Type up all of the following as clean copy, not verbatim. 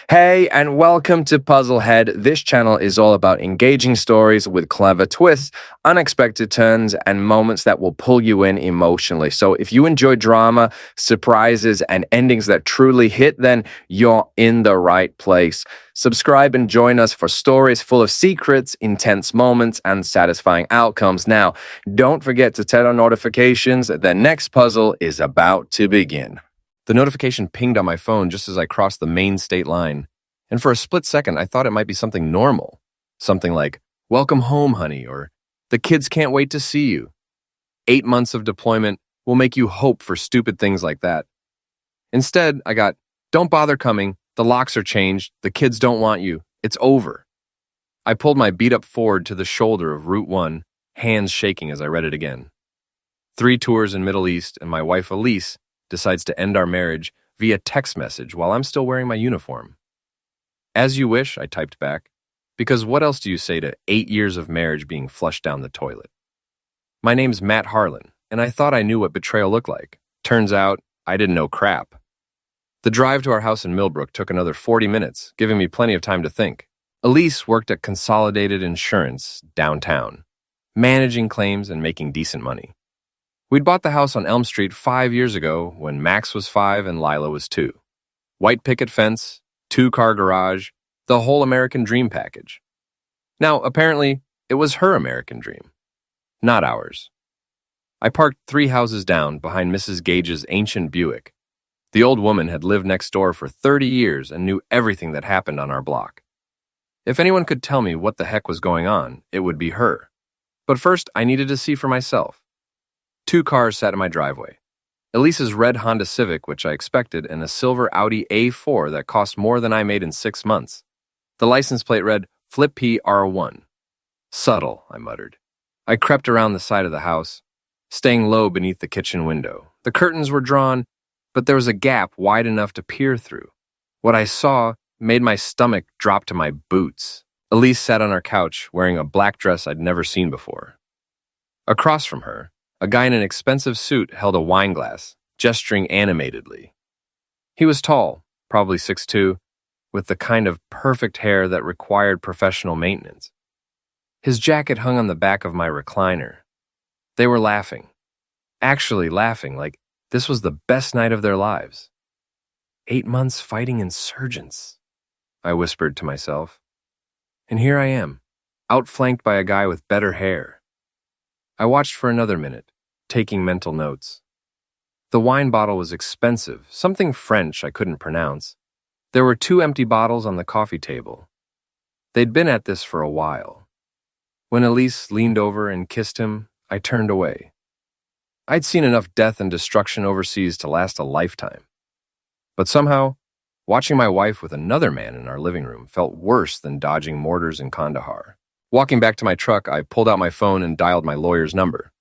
Hey, and welcome to Puzzlehead. This channel is all about engaging stories with clever twists, unexpected turns, and moments that will pull you in emotionally. So, if you enjoy drama, surprises, and endings that truly hit, then you're in the right place. Subscribe and join us for stories full of secrets, intense moments, and satisfying outcomes. Now, don't forget to turn on notifications. The next puzzle is about to begin. The notification pinged on my phone just as I crossed the main state line, and for a split second I thought it might be something normal. Something like, "Welcome home, honey," or "The kids can't wait to see you." 8 months of deployment will make you hope for stupid things like that. Instead, I got, "Don't bother coming, the locks are changed, the kids don't want you, it's over." I pulled my beat-up Ford to the shoulder of Route 1, hands shaking as I read it again. 3 tours in Middle East, and my wife Elise decides to end our marriage via text message while I'm still wearing my uniform. "As you wish," I typed back, because what else do you say to 8 years of marriage being flushed down the toilet? My name's Matt Harlan, and I thought I knew what betrayal looked like. Turns out, I didn't know crap. The drive to our house in Millbrook took another 40 minutes, giving me plenty of time to think. Elise worked at Consolidated Insurance downtown, managing claims and making decent money. We'd bought the house on Elm Street 5 years ago when Max was 5 and Lila was 2. White picket fence, 2-car garage, the whole American dream package. Now, apparently, it was her American dream, not ours. I parked 3 houses down behind Mrs. Gage's ancient Buick. The old woman had lived next door for 30 years and knew everything that happened on our block. If anyone could tell me what the heck was going on, it would be her. But first, I needed to see for myself. 2 cars sat in my driveway. Elise's red Honda Civic, which I expected, and a silver Audi A4 that cost more than I made in 6 months. The license plate read, Flip P R1. Subtle, I muttered. I crept around the side of the house, staying low beneath the kitchen window. The curtains were drawn, but there was a gap wide enough to peer through. What I saw made my stomach drop to my boots. Elise sat on our couch, wearing a black dress I'd never seen before. Across from her, a guy in an expensive suit held a wine glass, gesturing animatedly. He was tall, probably 6'2", with the kind of perfect hair that required professional maintenance. His jacket hung on the back of my recliner. They were laughing. Actually laughing like this was the best night of their lives. 8 months fighting insurgents, I whispered to myself. And here I am, outflanked by a guy with better hair. I watched for another minute, taking mental notes. The wine bottle was expensive, something French I couldn't pronounce. There were 2 empty bottles on the coffee table. They'd been at this for a while. When Elise leaned over and kissed him, I turned away. I'd seen enough death and destruction overseas to last a lifetime. But somehow, watching my wife with another man in our living room felt worse than dodging mortars in Kandahar. Walking back to my truck, I pulled out my phone and dialed my lawyer's number.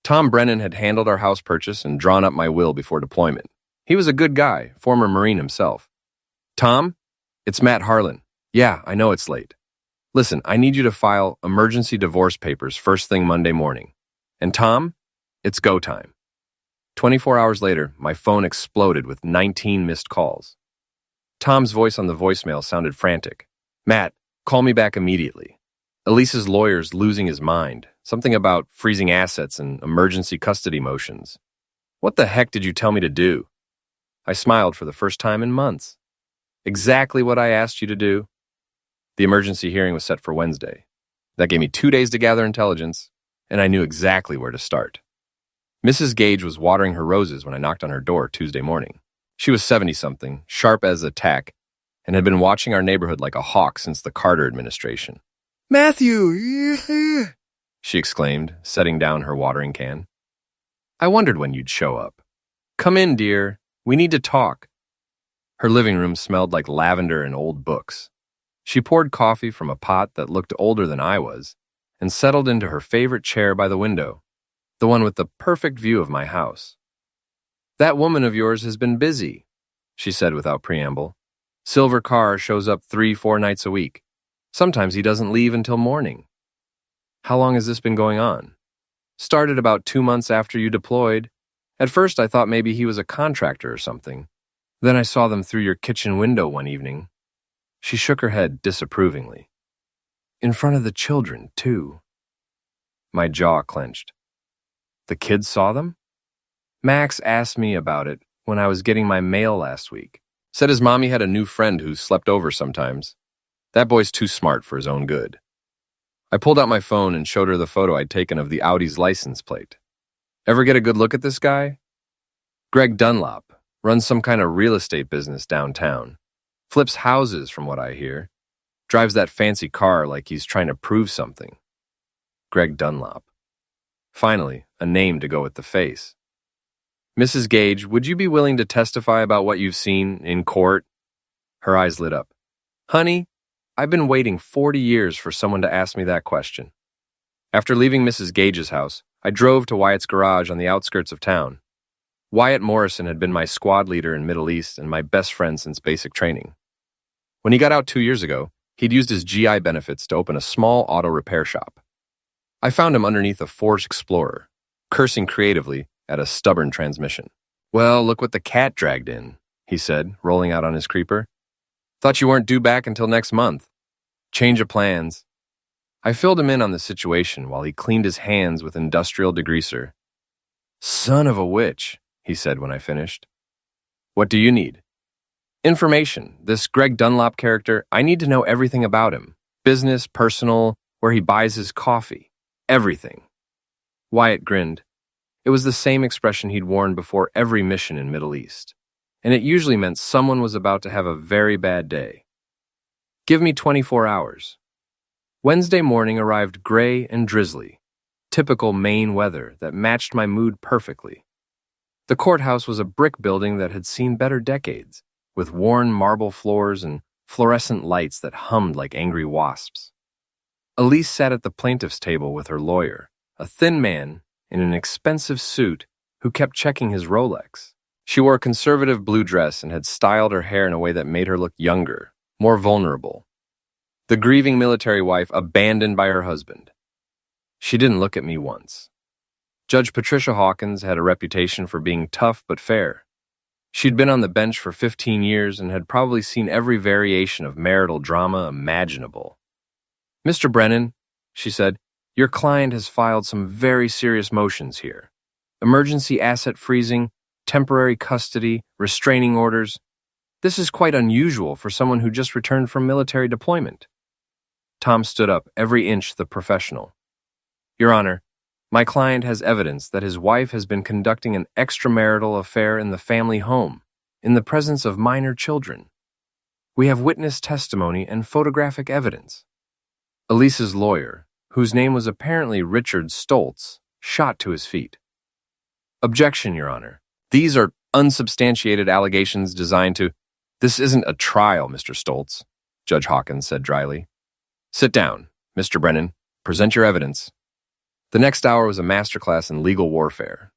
Tom Brennan had handled our house purchase and drawn up my will before deployment. He was a good guy, former Marine himself. "Tom, it's Matt Harlan. Yeah, I know it's late. Listen, I need you to file emergency divorce papers first thing Monday morning. And Tom, it's go time." 24 hours later, my phone exploded with 19 missed calls. Tom's voice on the voicemail sounded frantic. "Matt, call me back immediately. Elise's lawyer's losing his mind. Something about freezing assets and emergency custody motions. What the heck did you tell me to do?" I smiled for the first time in months. "Exactly what I asked you to do." The emergency hearing was set for Wednesday. That gave me 2 days to gather intelligence, and I knew exactly where to start. Mrs. Gage was watering her roses when I knocked on her door Tuesday morning. She was 70-something, sharp as a tack, and had been watching our neighborhood like a hawk since the Carter administration. "Matthew!" she exclaimed, setting down her watering can. "I wondered when you'd show up. Come in, dear. We need to talk." Her living room smelled like lavender and old books. She poured coffee from a pot that looked older than I was and settled into her favorite chair by the window, the one with the perfect view of my house. "That woman of yours has been busy," she said without preamble. "Silver car shows up 3-4 nights a week. Sometimes he doesn't leave until morning." "How long has this been going on?" "Started about 2 months after you deployed. At first I thought maybe he was a contractor or something. Then I saw them through your kitchen window one evening. She shook her head disapprovingly. In front of the children, too. My jaw clenched. The kids saw them? Max asked me about it when I was getting my mail last week. Said his mommy had a new friend who slept over sometimes. That boy's too smart for his own good. I pulled out my phone and showed her the photo I'd taken of the Audi's license plate. Ever get a good look at this guy? Greg Dunlop runs some kind of real estate business downtown. Flips houses, from what I hear. Drives that fancy car like he's trying to prove something. Greg Dunlop. Finally, a name to go with the face. Mrs. Gage, would you be willing to testify about what you've seen in court? Her eyes lit up. Honey, I've been waiting 40 years for someone to ask me that question. After leaving Mrs. Gage's house, I drove to Wyatt's garage on the outskirts of town. Wyatt Morrison had been my squad leader in Middle East and my best friend since basic training. When he got out 2 years ago, he'd used his GI benefits to open a small auto repair shop. I found him underneath a Ford Explorer, cursing creatively at a stubborn transmission. Well, look what the cat dragged in, he said, rolling out on his creeper. Thought you weren't due back until next month. Change of plans. I filled him in on the situation while he cleaned his hands with industrial degreaser. Son of a witch, he said when I finished. What do you need? Information. This Greg Dunlop character, I need to know everything about him. Business, personal, where he buys his coffee. Everything. Wyatt grinned. It was the same expression he'd worn before every mission in Middle East, and it usually meant someone was about to have a very bad day. Give me 24 hours. Wednesday morning arrived gray and drizzly, typical Maine weather that matched my mood perfectly. The courthouse was a brick building that had seen better decades, with worn marble floors and fluorescent lights that hummed like angry wasps. Elise sat at the plaintiff's table with her lawyer, a thin man in an expensive suit who kept checking his Rolex. She wore a conservative blue dress and had styled her hair in a way that made her look younger, more vulnerable. The grieving military wife abandoned by her husband. She didn't look at me once. Judge Patricia Hawkins had a reputation for being tough but fair. She'd been on the bench for 15 years and had probably seen every variation of marital drama imaginable. Mr. Brennan, she said, your client has filed some very serious motions here. Emergency asset freezing, temporary custody, restraining orders. This is quite unusual for someone who just returned from military deployment. Tom stood up, every inch the professional. Your Honor, my client has evidence that his wife has been conducting an extramarital affair in the family home, in the presence of minor children. We have witness testimony and photographic evidence. Elise's lawyer, whose name was apparently Richard Stoltz, shot to his feet. Objection, Your Honor. These are unsubstantiated allegations designed to— This isn't a trial, Mr. Stoltz, Judge Hawkins said dryly. Sit down, Mr. Brennan. Present your evidence. The next hour was a masterclass in legal warfare.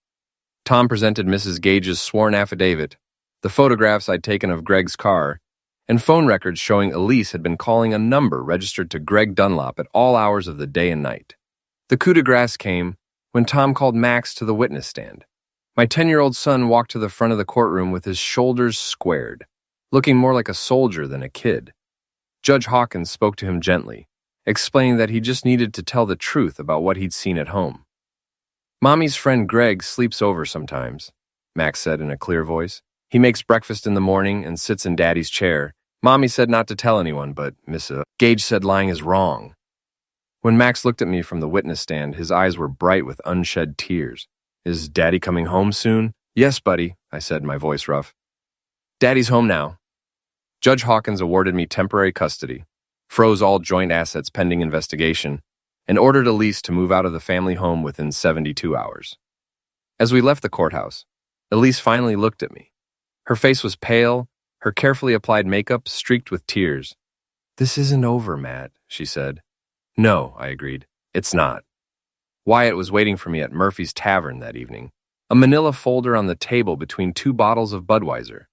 Tom presented Mrs. Gage's sworn affidavit, the photographs I'd taken of Greg's car, and phone records showing Elise had been calling a number registered to Greg Dunlop at all hours of the day and night. The coup de grace came when Tom called Max to the witness stand. My 10-year-old son walked to the front of the courtroom with his shoulders squared, looking more like a soldier than a kid. Judge Hawkins spoke to him gently, explaining that he just needed to tell the truth about what he'd seen at home. Mommy's friend Greg sleeps over sometimes, Max said in a clear voice. He makes breakfast in the morning and sits in Daddy's chair. Mommy said not to tell anyone, but Miss Gage said lying is wrong. When Max looked at me from the witness stand, his eyes were bright with unshed tears. Is Daddy coming home soon? Yes, buddy, I said, my voice rough. Daddy's home now. Judge Hawkins awarded me temporary custody, froze all joint assets pending investigation, and ordered Elise to move out of the family home within 72 hours. As we left the courthouse, Elise finally looked at me. Her face was pale, her carefully applied makeup streaked with tears. This isn't over, Matt, she said. No, I agreed. It's not. Wyatt was waiting for me at Murphy's Tavern that evening, a manila folder on the table between 2 bottles of Budweiser.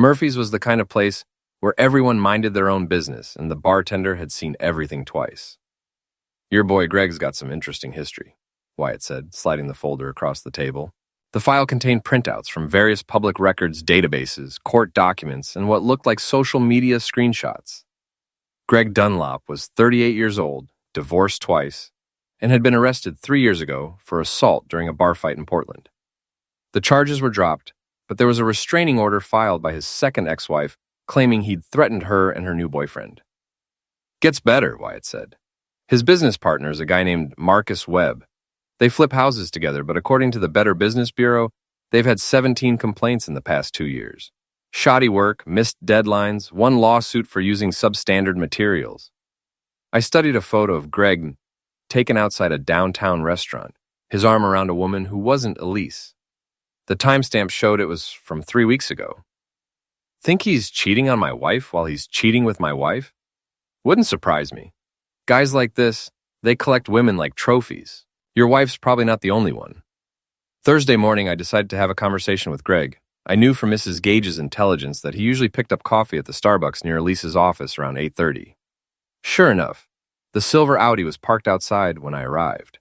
Murphy's was the kind of place where everyone minded their own business and the bartender had seen everything twice. Your boy Greg's got some interesting history, Wyatt said, sliding the folder across the table. The file contained printouts from various public records databases, court documents, and what looked like social media screenshots. Greg Dunlop was 38 years old, divorced twice, and had been arrested 3 years ago for assault during a bar fight in Portland. The charges were dropped, but there was a restraining order filed by his second ex-wife claiming he'd threatened her and her new boyfriend. Gets better, Wyatt said. His business partner is a guy named Marcus Webb. They flip houses together, but according to the Better Business Bureau, they've had 17 complaints in the past 2 years. Shoddy work, missed deadlines, one lawsuit for using substandard materials. I studied a photo of Greg taken outside a downtown restaurant, his arm around a woman who wasn't Elise. The timestamp showed it was from 3 weeks ago. Think he's cheating on my wife while he's cheating with my wife? Wouldn't surprise me. Guys like this, they collect women like trophies. Your wife's probably not the only one. Thursday morning, I decided to have a conversation with Greg. I knew from Mrs. Gage's intelligence that he usually picked up coffee at the Starbucks near Elise's office around 8:30. Sure enough, the silver Audi was parked outside when I arrived.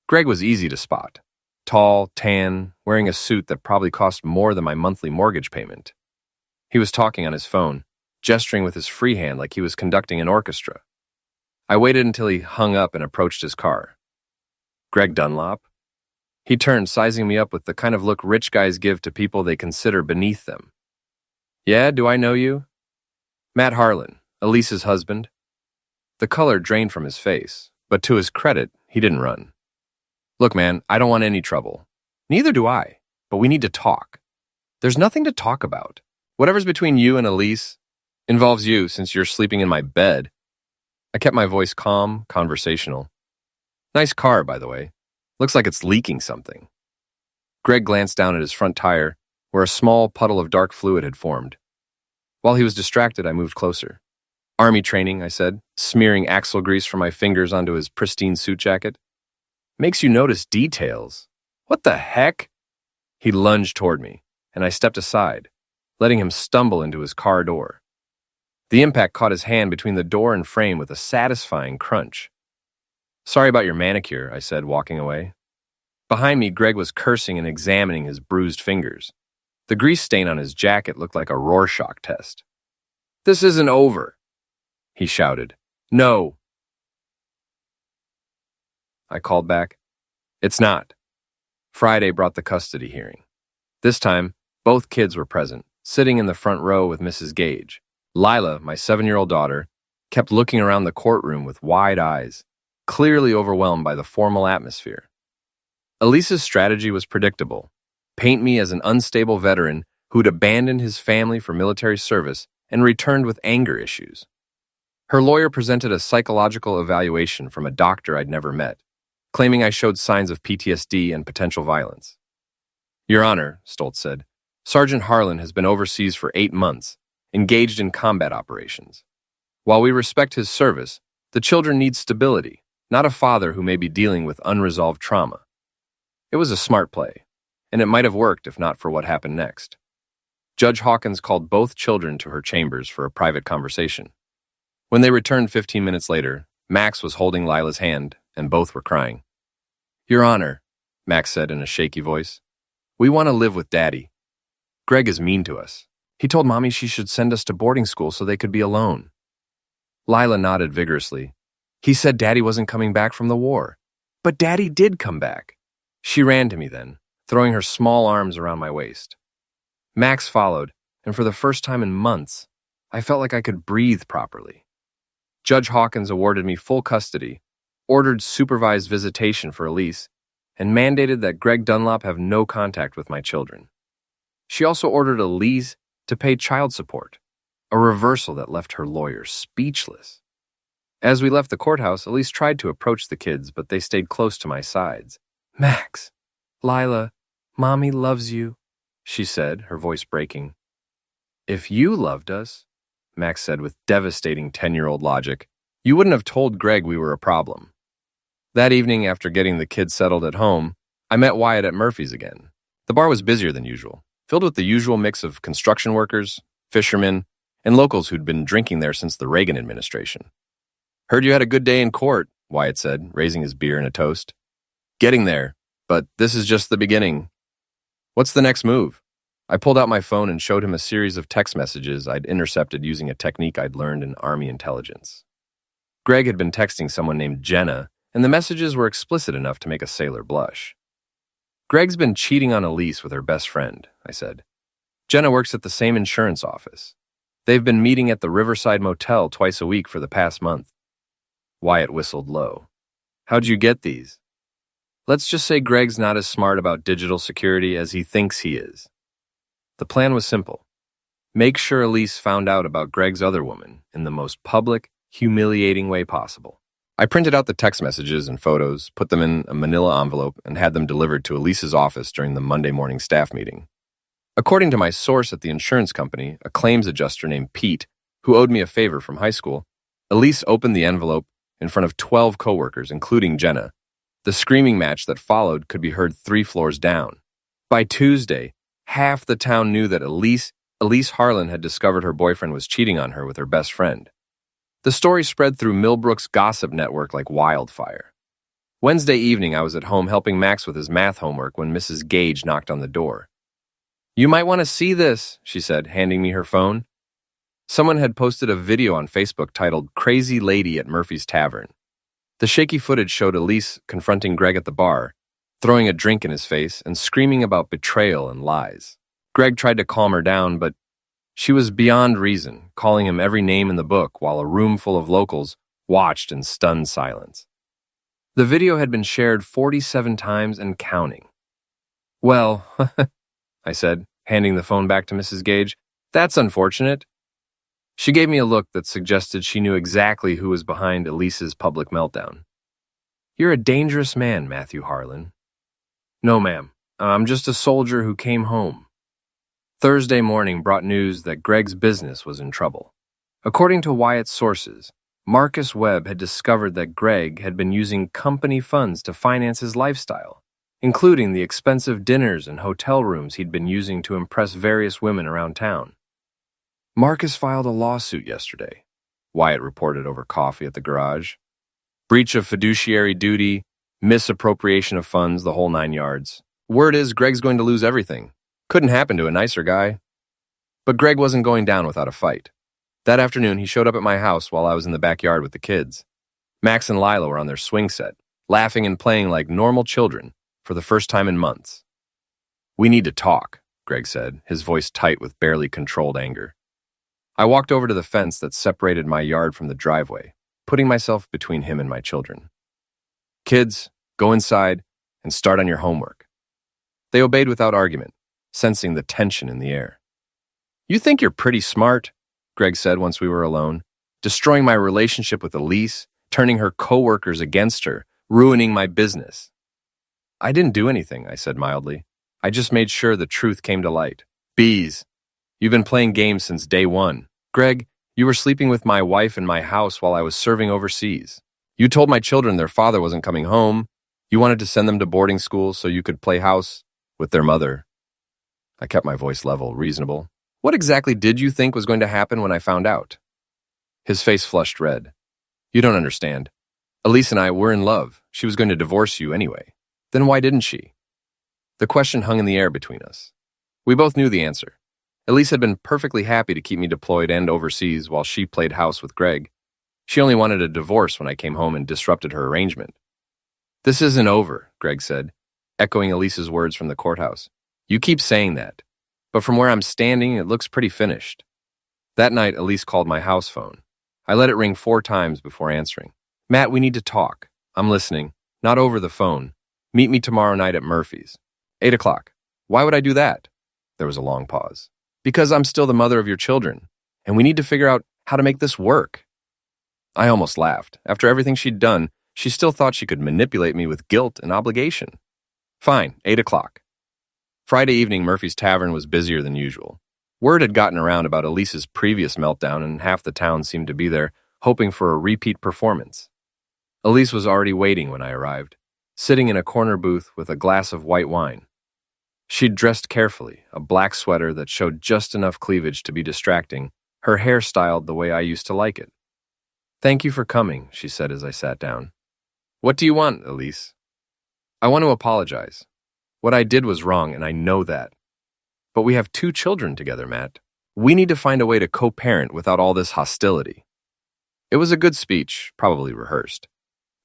Greg was easy to spot. Tall, tan, wearing a suit that probably cost more than my monthly mortgage payment. He was talking on his phone, gesturing with his free hand like he was conducting an orchestra. I waited until he hung up and approached his car. Greg Dunlop? He turned, sizing me up with the kind of look rich guys give to people they consider beneath them. Yeah, do I know you? Matt Harlan, Elise's husband. The color drained from his face, but to his credit, he didn't run. Look, man, I don't want any trouble. Neither do I, but we need to talk. There's nothing to talk about. Whatever's between you and Elise involves you since you're sleeping in my bed. I kept my voice calm, conversational. Nice car, by the way. Looks like it's leaking something. Greg glanced down at his front tire, where a small puddle of dark fluid had formed. While he was distracted, I moved closer. Army training, I said, smearing axle grease from my fingers onto his pristine suit jacket. Makes you notice details. What the heck? He lunged toward me, and I stepped aside, letting him stumble into his car door. The impact caught his hand between the door and frame with a satisfying crunch. Sorry about your manicure, I said, walking away. Behind me, Greg was cursing and examining his bruised fingers. The grease stain on his jacket looked like a Rorschach test. This isn't over, he shouted. No. I called back. It's not. Friday brought the custody hearing. This time, both kids were present, sitting in the front row with Mrs. Gage. Lila, my 7-year-old daughter, kept looking around the courtroom with wide eyes, clearly overwhelmed by the formal atmosphere. Elise's strategy was predictable. Paint me as an unstable veteran who'd abandoned his family for military service and returned with anger issues. Her lawyer presented a psychological evaluation from a doctor I'd never met, claiming I showed signs of PTSD and potential violence. Your Honor, Stoltz said, Sergeant Harlan has been overseas for 8 months, engaged in combat operations. While we respect his service, the children need stability, not a father who may be dealing with unresolved trauma. It was a smart play, and it might have worked if not for what happened next. Judge Hawkins called both children to her chambers for a private conversation. When they returned 15 minutes later, Max was holding Lila's hand, and both were crying. Your Honor, Max said in a shaky voice, we want to live with Daddy. Greg is mean to us. He told Mommy she should send us to boarding school so they could be alone. Lila nodded vigorously. He said Daddy wasn't coming back from the war. But Daddy did come back. She ran to me then, throwing her small arms around my waist. Max followed, and for the first time in months, I felt like I could breathe properly. Judge Hawkins awarded me full custody, ordered supervised visitation for Elise, and mandated that Greg Dunlop have no contact with my children. She also ordered Elise to pay child support, a reversal that left her lawyer speechless. As we left the courthouse, Elise tried to approach the kids, but they stayed close to my sides. Max, Lila, Mommy loves you, she said, her voice breaking. If you loved us, Max said with devastating 10-year-old logic, you wouldn't have told Greg we were a problem. That evening, after getting the kids settled at home, I met Wyatt at Murphy's again. The bar was busier than usual, filled with the usual mix of construction workers, fishermen, and locals who'd been drinking there since the Reagan administration. Heard you had a good day in court, Wyatt said, raising his beer in a toast. Getting there, but this is just the beginning. What's the next move? I pulled out my phone and showed him a series of text messages I'd intercepted using a technique I'd learned in Army intelligence. Greg had been texting someone named Jenna, and the messages were explicit enough to make a sailor blush. Greg's been cheating on Elise with her best friend, I said. Jenna works at the same insurance office. They've been meeting at the Riverside Motel twice a week for the past month. Wyatt whistled low. How'd you get these? Let's just say Greg's not as smart about digital security as he thinks he is. The plan was simple. Make sure Elise found out about Greg's other woman in the most public, humiliating way possible. I printed out the text messages and photos, put them in a manila envelope, and had them delivered to Elise's office during the Monday morning staff meeting. According to my source at the insurance company, a claims adjuster named Pete, who owed me a favor from high school, Elise opened the envelope in front of 12 coworkers, including Jenna. The screaming match that followed could be heard 3 floors down. By Tuesday, half the town knew that Elise Harlan had discovered her boyfriend was cheating on her with her best friend. The story spread through Millbrook's gossip network like wildfire. Wednesday evening, I was at home helping Max with his math homework when Mrs. Gage knocked on the door. You might want to see this, she said, handing me her phone. Someone had posted a video on Facebook titled Crazy Lady at Murphy's Tavern. The shaky footage showed Elise confronting Greg at the bar, throwing a drink in his face and screaming about betrayal and lies. Greg tried to calm her down, but she was beyond reason, calling him every name in the book while a room full of locals watched in stunned silence. The video had been shared 47 times and counting. Well, I said, handing the phone back to Mrs. Gage, that's unfortunate. She gave me a look that suggested she knew exactly who was behind Elise's public meltdown. You're a dangerous man, Matthew Harlan. No, ma'am. I'm just a soldier who came home. Thursday morning brought news that Greg's business was in trouble. According to Wyatt's sources, Marcus Webb had discovered that Greg had been using company funds to finance his lifestyle, including the expensive dinners and hotel rooms he'd been using to impress various women around town. Marcus filed a lawsuit yesterday, Wyatt reported over coffee at the garage. Breach of fiduciary duty, misappropriation of funds, the whole 9 yards. Word is Greg's going to lose everything. Couldn't happen to a nicer guy. But Greg wasn't going down without a fight. That afternoon, he showed up at my house while I was in the backyard with the kids. Max and Lila were on their swing set, laughing and playing like normal children for the first time in months. We need to talk, Greg said, his voice tight with barely controlled anger. I walked over to the fence that separated my yard from the driveway, putting myself between him and my children. Kids, go inside and start on your homework. They obeyed without argument, sensing the tension in the air. You think you're pretty smart, Greg said once we were alone, destroying my relationship with Elise, turning her coworkers against her, ruining my business. I didn't do anything, I said mildly. I just made sure the truth came to light. Bees. You've been playing games since day one. Greg, you were sleeping with my wife in my house while I was serving overseas. You told my children their father wasn't coming home. You wanted to send them to boarding school so you could play house with their mother. I kept my voice level, reasonable. What exactly did you think was going to happen when I found out? His face flushed red. You don't understand. Elise and I were in love. She was going to divorce you anyway. Then why didn't she? The question hung in the air between us. We both knew the answer. Elise had been perfectly happy to keep me deployed and overseas while she played house with Greg. She only wanted a divorce when I came home and disrupted her arrangement. This isn't over, Greg said, echoing Elise's words from the courthouse. You keep saying that, but from where I'm standing, it looks pretty finished. That night, Elise called my house phone. I let it ring 4 times before answering. Matt, we need to talk. I'm listening. Not over the phone. Meet me tomorrow night at Murphy's. 8 o'clock. Why would I do that? There was a long pause. Because I'm still the mother of your children, and we need to figure out how to make this work. I almost laughed. After everything she'd done, she still thought she could manipulate me with guilt and obligation. Fine, 8 o'clock. Friday evening, Murphy's Tavern was busier than usual. Word had gotten around about Elise's previous meltdown, and half the town seemed to be there, hoping for a repeat performance. Elise was already waiting when I arrived, sitting in a corner booth with a glass of white wine. She'd dressed carefully, a black sweater that showed just enough cleavage to be distracting, her hair styled the way I used to like it. Thank you for coming, she said as I sat down. What do you want, Elise? I want to apologize. What I did was wrong, and I know that. But we have 2 children together, Matt. We need to find a way to co-parent without all this hostility. It was a good speech, probably rehearsed.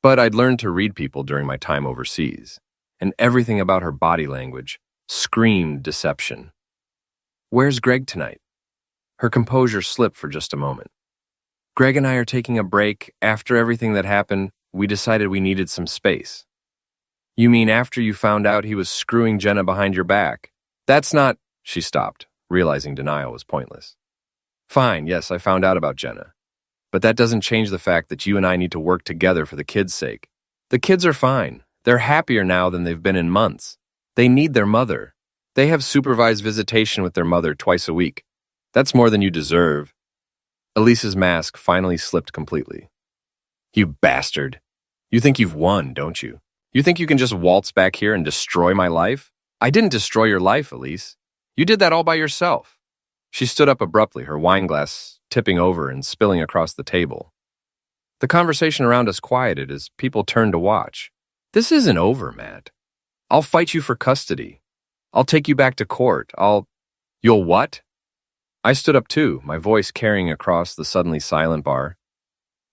But I'd learned to read people during my time overseas, and everything about her body language screamed deception. "Where's Greg tonight?" Her composure slipped for just a moment. "Greg and I are taking a break. After everything that happened, we decided we needed some space." "You mean after you found out he was screwing Jenna behind your back?" "That's not—" She stopped, realizing denial was pointless. "Fine, yes, I found out about Jenna. But that doesn't change the fact that you and I need to work together for the kids' sake. The kids are fine. They're happier now than they've been in months. They need their mother. They have supervised visitation with their mother twice a week. That's more than you deserve." Elise's mask finally slipped completely. "You bastard. You think you've won, don't you? You think you can just waltz back here and destroy my life? I didn't destroy your life, Elise. You did that all by yourself." She stood up abruptly, her wine glass tipping over and spilling across the table. The conversation around us quieted as people turned to watch. "This isn't over, Matt. I'll fight you for custody. I'll take you back to court. You'll what?" I stood up too, my voice carrying across the suddenly silent bar.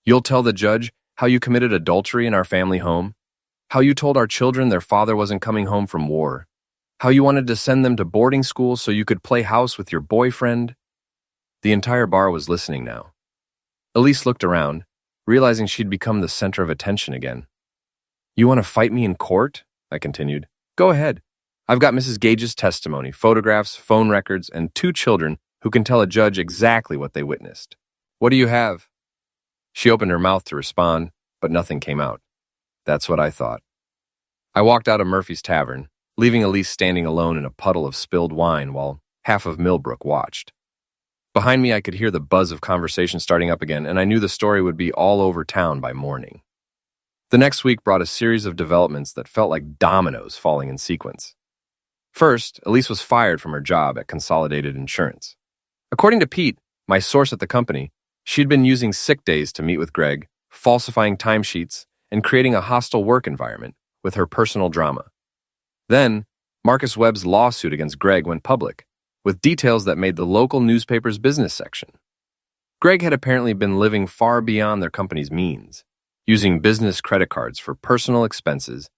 "You'll tell the judge how you committed adultery in our family home, how you told our children their father wasn't coming home from war, how you wanted to send them to boarding school so you could play house with your boyfriend." The entire bar was listening now. Elise looked around, realizing she'd become the center of attention again. "You want to fight me in court?" I continued. "Go ahead. I've got Mrs. Gage's testimony, photographs, phone records, and 2 children who can tell a judge exactly what they witnessed. What do you have?" She opened her mouth to respond, but nothing came out. That's what I thought. I walked out of Murphy's Tavern, leaving Elise standing alone in a puddle of spilled wine while half of Millbrook watched. Behind me, I could hear the buzz of conversation starting up again, and I knew the story would be all over town by morning. The next week brought a series of developments that felt like dominoes falling in sequence. First, Elise was fired from her job at Consolidated Insurance. According to Pete, my source at the company, she'd been using sick days to meet with Greg, falsifying timesheets, and creating a hostile work environment with her personal drama. Then, Marcus Webb's lawsuit against Greg went public, with details that made the local newspaper's business section. Greg had apparently been living far beyond their company's means, using business credit cards for personal expenses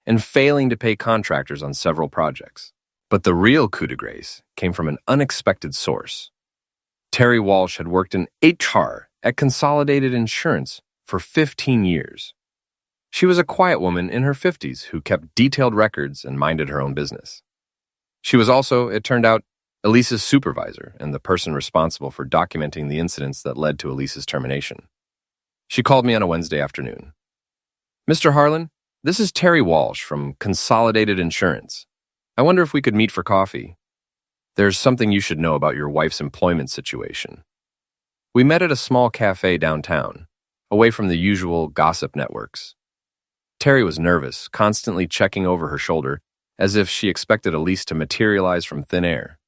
and failing to pay contractors on several projects. But the real coup de grace came from an unexpected source. Terry Walsh had worked in HR at Consolidated Insurance for 15 years. She was a quiet woman in her 50s who kept detailed records and minded her own business. She was also, it turned out, Elise's supervisor and the person responsible for documenting the incidents that led to Elise's termination. She called me on a Wednesday afternoon. "Mr. Harlan, this is Terry Walsh from Consolidated Insurance. I wonder if we could meet for coffee. There's something you should know about your wife's employment situation." We met at a small cafe downtown, away from the usual gossip networks. Terry was nervous, constantly checking over her shoulder, as if she expected Elise to materialize from thin air.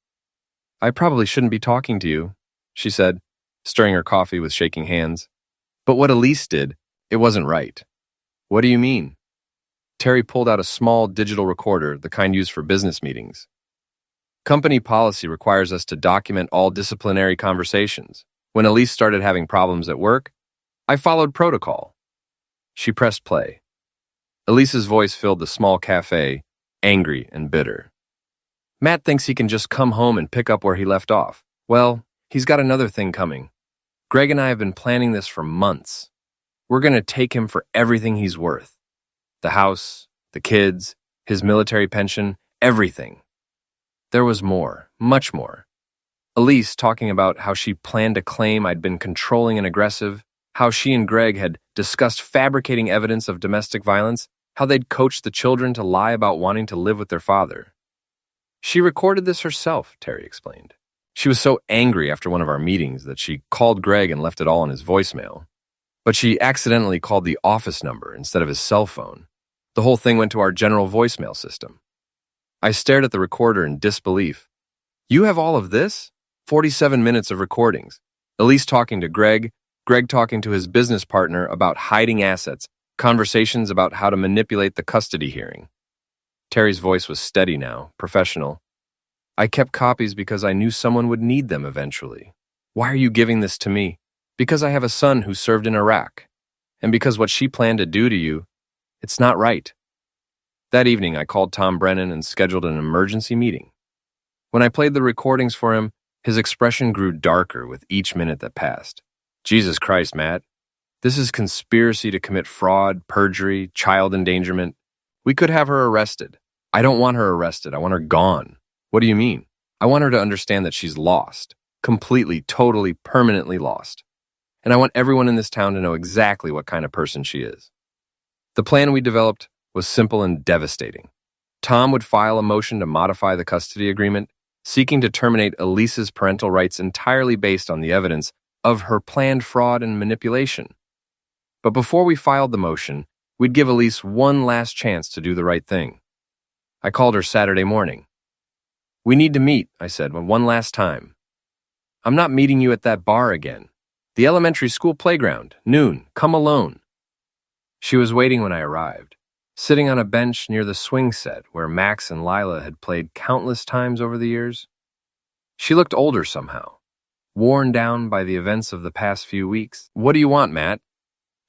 "I probably shouldn't be talking to you," she said, stirring her coffee with shaking hands. But what Elise did, it wasn't right. "What do you mean?" Terry pulled out a small digital recorder, the kind used for business meetings. "Company policy requires us to document all disciplinary conversations. When Elise started having problems at work, I followed protocol." She pressed play. Elise's voice filled the small cafe, angry and bitter. "Matt thinks he can just come home and pick up where he left off. Well, he's got another thing coming. Greg and I have been planning this for months. We're going to take him for everything he's worth. The house, the kids, his military pension, everything." There was more, much more. Elise talking about how she planned to claim I'd been controlling and aggressive, how she and Greg had discussed fabricating evidence of domestic violence, how they'd coached the children to lie about wanting to live with their father. She recorded this herself, Terry explained. She was so angry after one of our meetings that she called Greg and left it all on his voicemail. But she accidentally called the office number instead of his cell phone. The whole thing went to our general voicemail system. I stared at the recorder in disbelief. "You have all of this? 47 minutes of recordings. Elise talking to Greg, Greg talking to his business partner about hiding assets, conversations about how to manipulate the custody hearing." Terry's voice was steady now, professional. I kept copies because I knew someone would need them eventually. Why are you giving this to me? Because I have a son who served in Iraq. And because what she planned to do to you, it's not right. That evening, I called Tom Brennan and scheduled an emergency meeting. When I played the recordings for him, his expression grew darker with each minute that passed. Jesus Christ, Matt. This is conspiracy to commit fraud, perjury, child endangerment. We could have her arrested. I don't want her arrested. I want her gone. What do you mean? I want her to understand that she's lost. Completely, totally, permanently lost. And I want everyone in this town to know exactly what kind of person she is. The plan we developed was simple and devastating. Tom would file a motion to modify the custody agreement, seeking to terminate Elise's parental rights entirely based on the evidence of her planned fraud and manipulation. But before we filed the motion, we'd give Elise one last chance to do the right thing. I called her Saturday morning. We need to meet, I said, one last time. I'm not meeting you at that bar again. The elementary school playground, noon, come alone. She was waiting when I arrived, sitting on a bench near the swing set where Max and Lila had played countless times over the years. She looked older somehow, worn down by the events of the past few weeks. What do you want, Matt?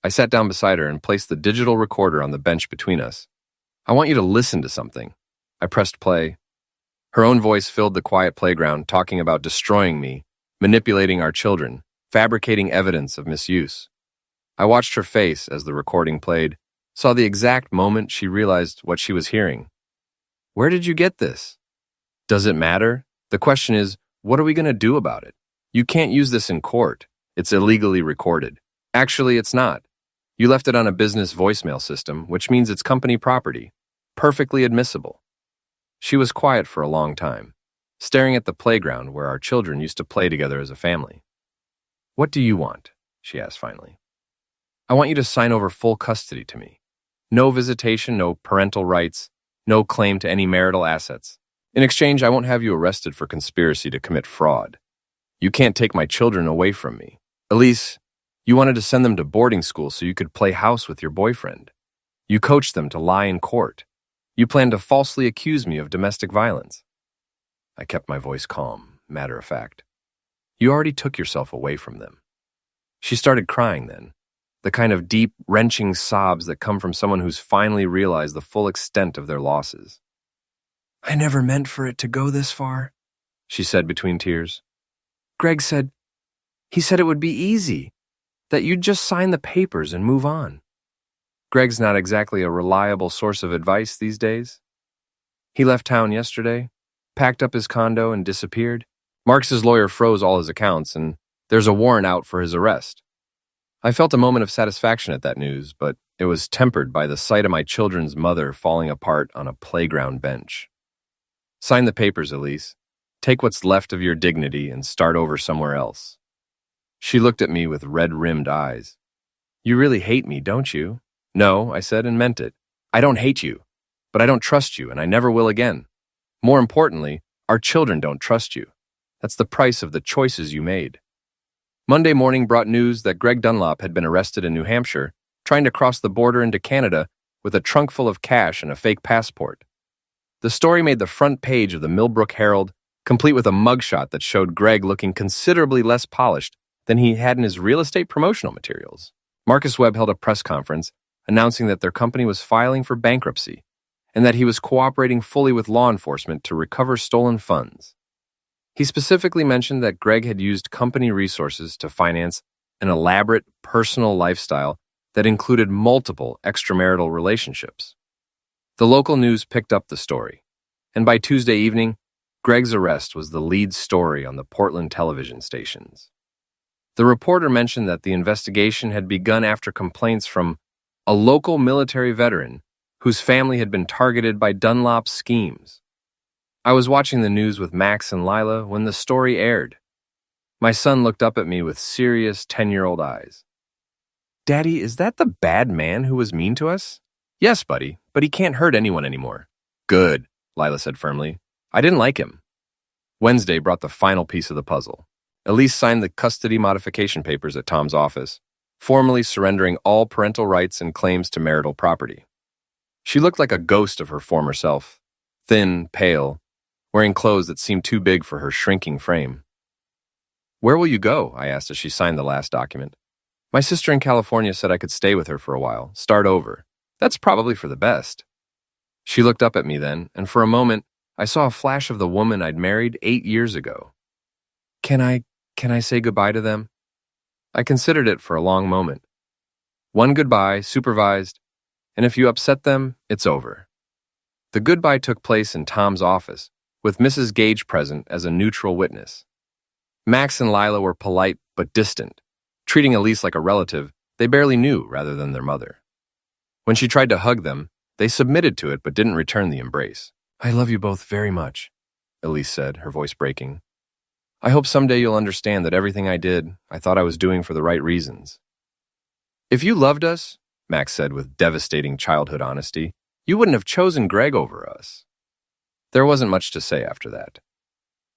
I sat down beside her and placed the digital recorder on the bench between us. I want you to listen to something. I pressed play. Her own voice filled the quiet playground, talking about destroying me, manipulating our children, fabricating evidence of misuse. I watched her face as the recording played, saw the exact moment she realized what she was hearing. Where did you get this? Does it matter? The question is, what are we going to do about it? You can't use this in court. It's illegally recorded. Actually, it's not. You left it on a business voicemail system, which means it's company property. Perfectly admissible. She was quiet for a long time, staring at the playground where our children used to play together as a family. What do you want? She asked finally. I want you to sign over full custody to me. No visitation, no parental rights, no claim to any marital assets. In exchange, I won't have you arrested for conspiracy to commit fraud. You can't take my children away from me. Elise, you wanted to send them to boarding school so you could play house with your boyfriend. You coached them to lie in court. You planned to falsely accuse me of domestic violence. I kept my voice calm, matter of fact. You already took yourself away from them. She started crying then, the kind of deep, wrenching sobs that come from someone who's finally realized the full extent of their losses. I never meant for it to go this far, she said between tears. Greg said, he said it would be easy, that you'd just sign the papers and move on. Greg's not exactly a reliable source of advice these days. He left town yesterday, packed up his condo and disappeared. Marx's lawyer froze all his accounts, and there's a warrant out for his arrest. I felt a moment of satisfaction at that news, but it was tempered by the sight of my children's mother falling apart on a playground bench. Sign the papers, Elise. Take what's left of your dignity and start over somewhere else. She looked at me with red-rimmed eyes. You really hate me, don't you? No, I said and meant it. I don't hate you, but I don't trust you, and I never will again. More importantly, our children don't trust you. That's the price of the choices you made. Monday morning brought news that Greg Dunlop had been arrested in New Hampshire, trying to cross the border into Canada with a trunk full of cash and a fake passport. The story made the front page of the Millbrook Herald, complete with a mugshot that showed Greg looking considerably less polished than he had in his real estate promotional materials. Marcus Webb held a press conference announcing that their company was filing for bankruptcy and that he was cooperating fully with law enforcement to recover stolen funds. He specifically mentioned that Greg had used company resources to finance an elaborate personal lifestyle that included multiple extramarital relationships. The local news picked up the story, and by Tuesday evening, Greg's arrest was the lead story on the Portland television stations. The reporter mentioned that the investigation had begun after complaints from a local military veteran whose family had been targeted by Dunlop's schemes. I was watching the news with Max and Lila when the story aired. My son looked up at me with serious 10-year-old eyes. Daddy, is that the bad man who was mean to us? Yes, buddy, but he can't hurt anyone anymore. Good, Lila said firmly. I didn't like him. Wednesday brought the final piece of the puzzle. Elise signed the custody modification papers at Tom's office, formally surrendering all parental rights and claims to marital property. She looked like a ghost of her former self, thin, pale, wearing clothes that seemed too big for her shrinking frame. "Where will you go?" I asked as she signed the last document. "My sister in California said I could stay with her for a while, start over. That's probably for the best." She looked up at me then, and for a moment, I saw a flash of the woman I'd married 8 years ago. Can I say goodbye to them?" I considered it for a long moment. One goodbye, supervised, and if you upset them, it's over. The goodbye took place in Tom's office, with Mrs. Gage present as a neutral witness. Max and Lila were polite but distant, treating Elise like a relative they barely knew rather than their mother. When she tried to hug them, they submitted to it but didn't return the embrace. "I love you both very much," Elise said, her voice breaking. "I hope someday you'll understand that everything I did, I thought I was doing for the right reasons." "If you loved us," Max said with devastating childhood honesty, "you wouldn't have chosen Greg over us." There wasn't much to say after that.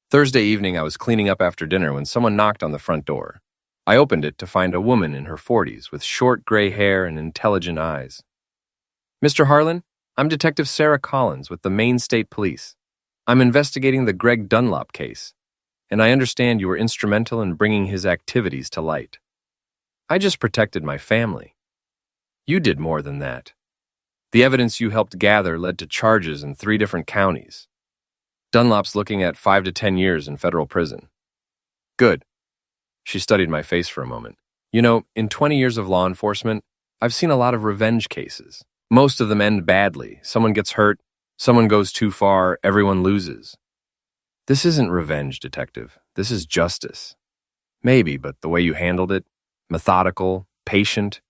Thursday evening, I was cleaning up after dinner when someone knocked on the front door. I opened it to find a woman in her 40s with short gray hair and intelligent eyes. "Mr. Harlan, I'm Detective Sarah Collins with the Maine State Police. I'm investigating the Greg Dunlop case, and I understand you were instrumental in bringing his activities to light." "I just protected my family." "You did more than that. The evidence you helped gather led to charges in 3 different counties. Dunlop's looking at 5 to 10 years in federal prison." "Good." She studied my face for a moment. "You know, in 20 years of law enforcement, I've seen a lot of revenge cases. Most of them end badly. Someone gets hurt, someone goes too far, everyone loses. This isn't revenge, Detective. This is justice. Maybe, but the way you handled it, methodical, patient,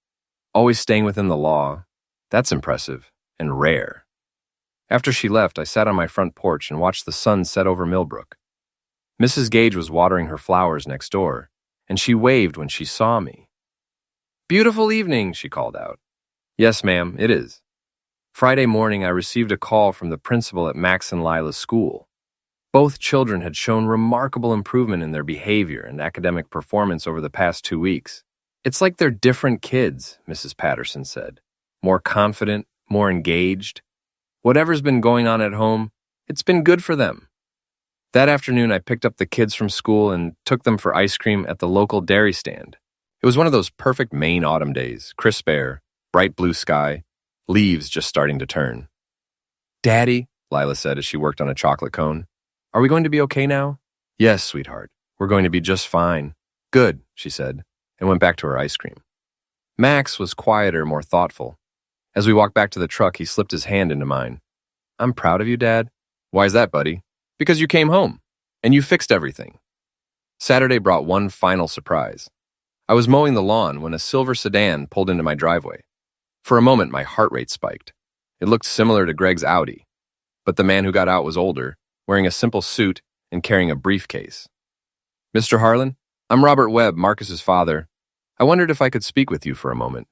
always staying within the law, that's impressive and rare." After she left, I sat on my front porch and watched the sun set over Millbrook. Mrs. Gage was watering her flowers next door, and she waved when she saw me. "Beautiful evening," she called out. "Yes, ma'am, it is." Friday morning, I received a call from the principal at Max and Lila's school. Both children had shown remarkable improvement in their behavior and academic performance over the past 2 weeks. "It's like they're different kids," Mrs. Patterson said. "More confident, more engaged. Whatever's been going on at home, it's been good for them." That afternoon, I picked up the kids from school and took them for ice cream at the local dairy stand. It was one of those perfect Maine autumn days, crisp air, bright blue sky, leaves just starting to turn. "Daddy," Lila said as she worked on a chocolate cone, "are we going to be okay now?" "Yes, sweetheart. We're going to be just fine." "Good," she said, and went back to her ice cream. Max was quieter, more thoughtful. As we walked back to the truck, he slipped his hand into mine. "I'm proud of you, Dad." "Why is that, buddy?" "Because you came home, and you fixed everything." Saturday brought one final surprise. I was mowing the lawn when a silver sedan pulled into my driveway. For a moment, my heart rate spiked. It looked similar to Greg's Audi, but the man who got out was older, wearing a simple suit and carrying a briefcase. "Mr. Harlan, I'm Robert Webb, Marcus's father. I wondered if I could speak with you for a moment."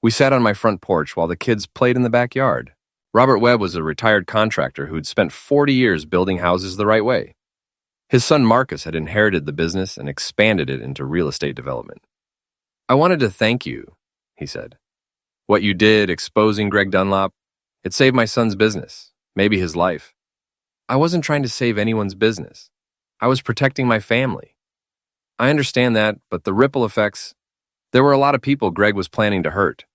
We sat on my front porch while the kids played in the backyard. Robert Webb was a retired contractor who'd spent 40 years building houses the right way. His son Marcus had inherited the business and expanded it into real estate development. "I wanted to thank you," he said. "What you did exposing Greg Dunlop, it saved my son's business, maybe his life. I wasn't trying to save anyone's business. I was protecting my family. I understand that, but the ripple effects, there were a lot of people Greg was planning to hurt.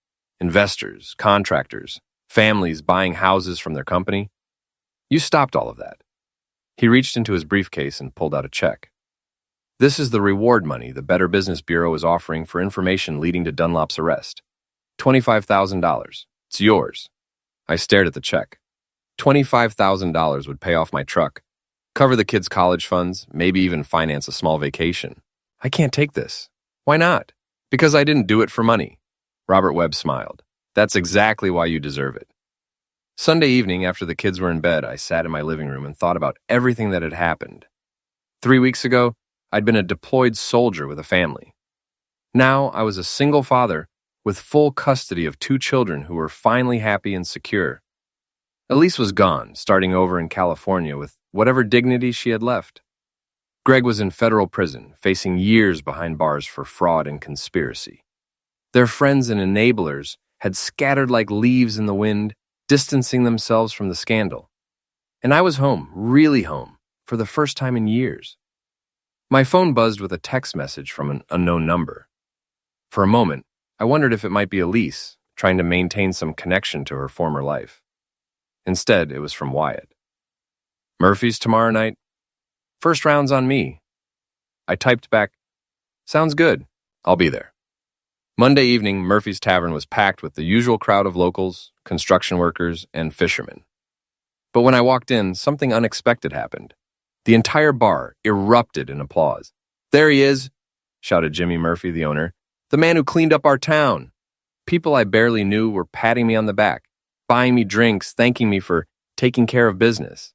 Investors, contractors, families buying houses from their company. You stopped all of that." He reached into his briefcase and pulled out a check. "This is the reward money the Better Business Bureau is offering for information leading to Dunlop's arrest. $25,000. It's yours." I stared at the check. $25,000 would pay off my truck, cover the kids' college funds, maybe even finance a small vacation. "I can't take this." "Why not?" "Because I didn't do it for money." Robert Webb smiled. "That's exactly why you deserve it." Sunday evening, after the kids were in bed, I sat in my living room and thought about everything that had happened. 3 weeks ago, I'd been a deployed soldier with a family. Now I was a single father with full custody of 2 children who were finally happy and secure. Elise was gone, starting over in California with whatever dignity she had left. Greg was in federal prison, facing years behind bars for fraud and conspiracy. Their friends and enablers had scattered like leaves in the wind, distancing themselves from the scandal. And I was home, really home, for the first time in years. My phone buzzed with a text message from an unknown number. For a moment, I wondered if it might be Elise, trying to maintain some connection to her former life. Instead, it was from Wyatt. "Murphy's tomorrow night? First round's on me." I typed back, "Sounds good. I'll be there." Monday evening, Murphy's Tavern was packed with the usual crowd of locals, construction workers, and fishermen. But when I walked in, something unexpected happened. The entire bar erupted in applause. "There he is," shouted Jimmy Murphy, the owner, "the man who cleaned up our town." People I barely knew were patting me on the back, buying me drinks, thanking me for taking care of business.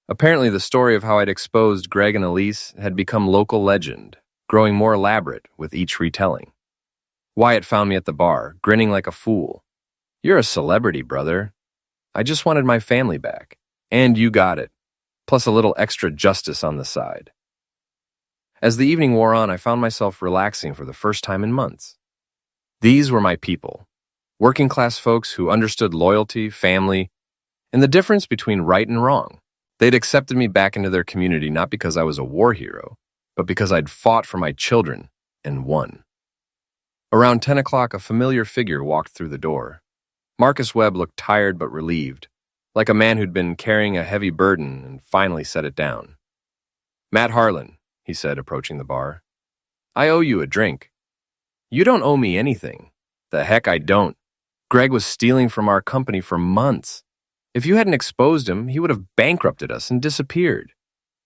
Apparently, the story of how I'd exposed Greg and Elise had become local legend, growing more elaborate with each retelling. Wyatt found me at the bar, grinning like a fool. "You're a celebrity, brother. I just wanted my family back. And you got it. Plus a little extra justice on the side." As the evening wore on, I found myself relaxing for the first time in months. These were my people, working-class folks who understood loyalty, family, and the difference between right and wrong. They'd accepted me back into their community not because I was a war hero, but because I'd fought for my children and won. Around 10 o'clock, a familiar figure walked through the door. Marcus Webb looked tired but relieved, like a man who'd been carrying a heavy burden and finally set it down. "Matt Harlan," he said, approaching the bar. "I owe you a drink." "You don't owe me anything." "The heck I don't. Greg was stealing from our company for months. If you hadn't exposed him, he would have bankrupted us and disappeared.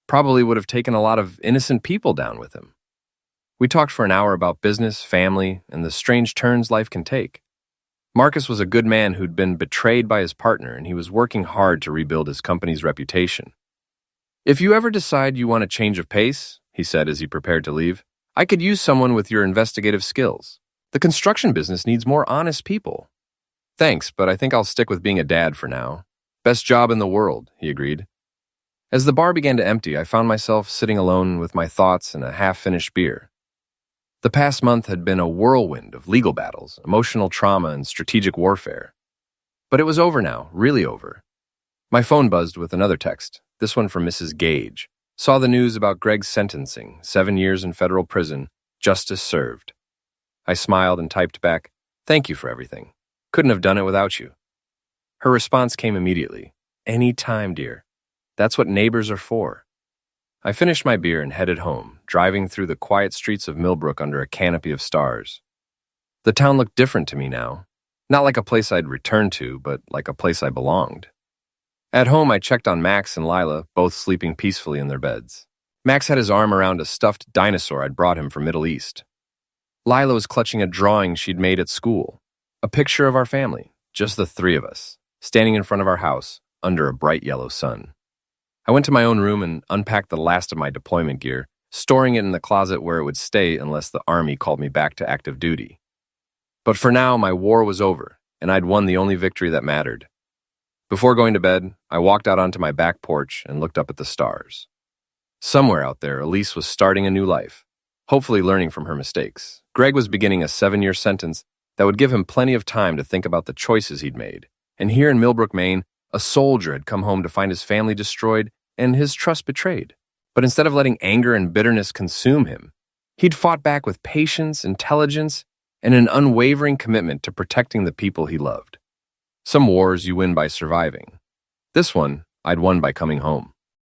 Probably would have taken a lot of innocent people down with him." We talked for an hour about business, family, and the strange turns life can take. Marcus was a good man who'd been betrayed by his partner, and he was working hard to rebuild his company's reputation. "If you ever decide you want a change of pace," he said as he prepared to leave, "I could use someone with your investigative skills. The construction business needs more honest people." "Thanks, but I think I'll stick with being a dad for now." "Best job in the world," he agreed. As the bar began to empty, I found myself sitting alone with my thoughts and a half-finished beer. The past month had been a whirlwind of legal battles, emotional trauma, and strategic warfare. But it was over now, really over. My phone buzzed with another text, this one from Mrs. Gage. Saw the news about Greg's sentencing, 7 years in federal prison, justice served. I smiled and typed back, "Thank you for everything. Couldn't have done it without you." Her response came immediately. "Any time, dear. That's what neighbors are for." I finished my beer and headed home, driving through the quiet streets of Millbrook under a canopy of stars. The town looked different to me now. Not like a place I'd returned to, but like a place I belonged. At home, I checked on Max and Lila, both sleeping peacefully in their beds. Max had his arm around a stuffed dinosaur I'd brought him from Middle East. Lila was clutching a drawing she'd made at school, a picture of our family, just the three of us, standing in front of our house under a bright yellow sun. I went to my own room and unpacked the last of my deployment gear, storing it in the closet where it would stay unless the Army called me back to active duty. But for now, my war was over, and I'd won the only victory that mattered. Before going to bed, I walked out onto my back porch and looked up at the stars. Somewhere out there, Elise was starting a new life, hopefully learning from her mistakes. Greg was beginning a 7-year sentence that would give him plenty of time to think about the choices he'd made. And here in Millbrook, Maine, a soldier had come home to find his family destroyed and his trust betrayed. But instead of letting anger and bitterness consume him, he'd fought back with patience, intelligence, and an unwavering commitment to protecting the people he loved. Some wars you win by surviving. This one, I'd won by coming home.